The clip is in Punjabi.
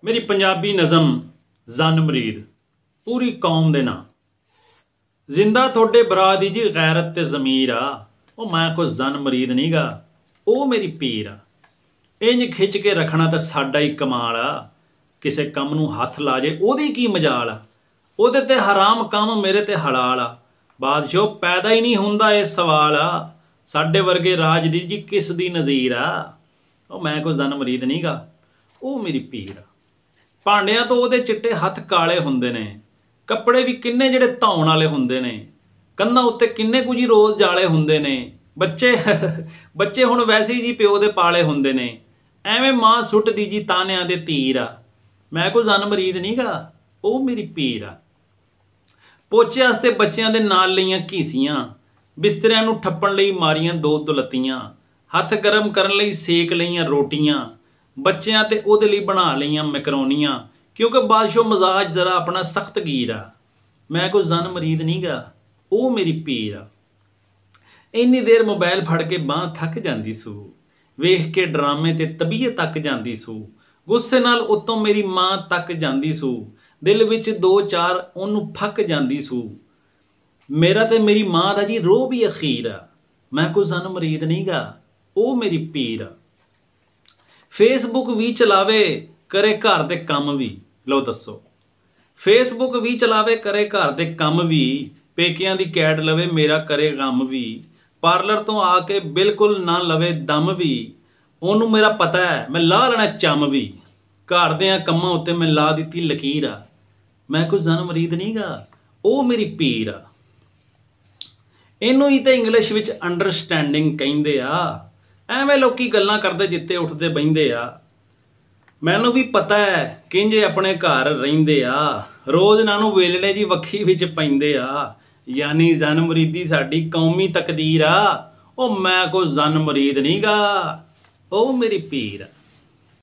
मेरी पंजाबी नज़म जन मरीद पूरी कौम दे नां जिंदा थोड़े भरा दी जी गैरत ते ज़मीर आ। ओ मैं कोई जन मरीद नहीं गा, ओ मेरी पीर आ। इंज खिच के रखना तो साडा ही कमाल आ। किसे कम नूं हथ ला जे ओदी की मजाल आ। ओदे ते हराम काम मेरे ते हलाल आ। बादशाह पैदा ही नहीं हुंदा इह सवाल आ। साडे वर्गे राज दी जी किस दी नज़ीर आ। ओ मैं कोई जन मरीद नहीं गा, ओ मेरी पीर आ। भांडिਆਂ ਤੋਂ ਉਹਦੇ ਚਿੱਟੇ ਹੱਥ ਕਾਲੇ ਹੁੰਦੇ ਨੇ, ਕੱਪੜੇ ਵੀ ਕਿੰਨੇ ਜਿਹੜੇ ਧੌਣ ਵਾਲੇ ਹੁੰਦੇ ਨੇ, ਕੰਨਾਂ ਉੱਤੇ ਕਿੰਨੇ ਕੁ ਜੀ ਰੋਜ਼ ਜਾਲੇ ਹੁੰਦੇ ਨੇ, ਬੱਚੇ ਹੁਣ ਵੈਸੇ ਹੀ ਜੀ ਪਿਓ ਦੇ ਪਾਲੇ ਹੁੰਦੇ ਨੇ, ਐਵੇਂ ਮਾਂ ਸੁੱਟਦੀ ਜੀ ਤਾਨਿਆਂ ਦੇ ਤੀਰ ਆ। ਮੈਂ ਕੋਈ ਜਨ ਮਰੀਦ ਨਹੀਂ ਗਾ, ਉਹ ਮੇਰੀ ਪੀਰ ਆ। ਪੋਚੇ ਵਾਸਤੇ ਬੱਚਿਆਂ ਦੇ ਨਾਲ ਲਈਆਂ ਘੀਸੀਆਂ, ਬਿਸਤਰਿਆਂ ਨੂੰ ਠੱਪਣ ਲਈ ਮਾਰੀਆਂ ਦੋ ਦੁਲੱਤੀਆਂ, ਹੱਥ ਗਰਮ ਕਰਨ ਲਈ ਸੇਕ ਲਈਆਂ ਰੋਟੀਆਂ, ਬੱਚਿਆਂ ਤੇ ਉਹਦੇ ਲਈ ਬਣਾ ਲਈਆਂ ਮੈਕਰੋਨੀਆਂ, ਕਿਉਂਕਿ ਬਾਦਸ਼ਾਹ ਮਜ਼ਾਜ ਜ਼ਰਾ ਆਪਣਾ ਸਖਤ ਗੀਰ ਆ। ਮੈਂ ਕੋਈ ਜਨ ਮਰੀਦ ਨਹੀਂ ਗਾ, ਉਹ ਮੇਰੀ ਪੀਰ ਆ। ਇੰਨੀ ਦੇਰ ਮੋਬਾਈਲ ਫੜ ਕੇ ਬਾਂਹ ਥੱਕ ਜਾਂਦੀ ਸੂ, ਵੇਖ ਕੇ ਡਰਾਮੇ ਤੇ ਤਬੀਅਤ ਤੱਕ ਜਾਂਦੀ ਸੂ, ਗੁੱਸੇ ਨਾਲ ਉੱਤੋਂ ਮੇਰੀ ਮਾਂ ਤੱਕ ਜਾਂਦੀ ਸੂ, ਦਿਲ ਵਿੱਚ ਦੋ ਚਾਰ ਉਹਨੂੰ ਫੱਕ ਜਾਂਦੀ ਸੂ। ਮੇਰਾ ਤੇ ਮੇਰੀ ਮਾਂ ਦਾ ਜੀ ਰੋਹ ਵੀ ਅਖੀਰ ਆ। ਮੈਂ ਕੋਈ ਜਨ ਮਰੀਦ ਨਹੀਂ ਗਾ, ਉਹ ਮੇਰੀ ਪੀਰ ਆ। ਫੇਸਬੁੱਕ ਵੀ ਚਲਾਵੇ ਕਰੇ ਘਰ ਦੇ ਕੰਮ ਵੀ, ਲਓ ਦੱਸੋ। ਫੇਸਬੁੱਕ ਵੀ ਚਲਾਵੇ ਕਰੇ ਘਰ ਦੇ ਕੰਮ ਵੀ, ਪੇਕਿਆਂ ਦੀ ਕੈਟ ਲਵੇ ਮੇਰਾ ਕਰੇ ਗਮ ਵੀ, ਪਾਰਲਰ ਤੋਂ ਆ ਕੇ ਬਿਲਕੁਲ ਨਾ ਲਵੇ ਦਮ ਵੀ, ਉਹਨੂੰ ਮੇਰਾ ਪਤਾ ਹੈ ਮੈਂ ਲਾ ਲੈਣਾ ਚੰਮ ਵੀ, ਘਰ ਦਿਆਂ ਕੰਮਾਂ ਉੱਤੇ ਮੈਂ ਲਾ ਦਿੱਤੀ ਲਕੀਰ ਆ। ਮੈਂ ਕੋਈ ਜਨ ਮਰੀਦ ਨਹੀਂ ਗਾ, ਉਹ ਮੇਰੀ ਪੀਰ ਆ। ਇਹਨੂੰ ਹੀ ਤਾਂ ਇੰਗਲਿਸ਼ ਵਿੱਚ ਅੰਡਰਸਟੈਂਡਿੰਗ ਕਹਿੰਦੇ ਆ। ਐਵੇਂ ਲੋਕੀ ਗੱਲਾਂ ਕਰਦੇ ਜਿੱਤੇ ਉੱਠਦੇ ਬਹਿੰਦੇ ਆ। ਮੈਨੂੰ ਵੀ ਪਤਾ ਹੈ ਕਿੰਜੇ ਆਪਣੇ ਘਰ ਰਹਿੰਦੇ ਆ, ਰੋਜ਼ ਇਹਨਾਂ ਨੂੰ ਵੇਲਣੇ ਜੀ ਵੱਖੀ ਵਿੱਚ ਪੈਂਦੇ ਆ। ਯਾਨੀ ਜਨ ਮਰੀਦੀ ਸਾਡੀ ਕੌਮੀ ਤਕਦੀਰ ਆ। ਉਹ ਮੈਂ ਕੋਈ ਜਨ ਮਰੀਦ ਨਹੀਂ ਗਾ, ਉਹ ਮੇਰੀ ਪੀਰ ਆ।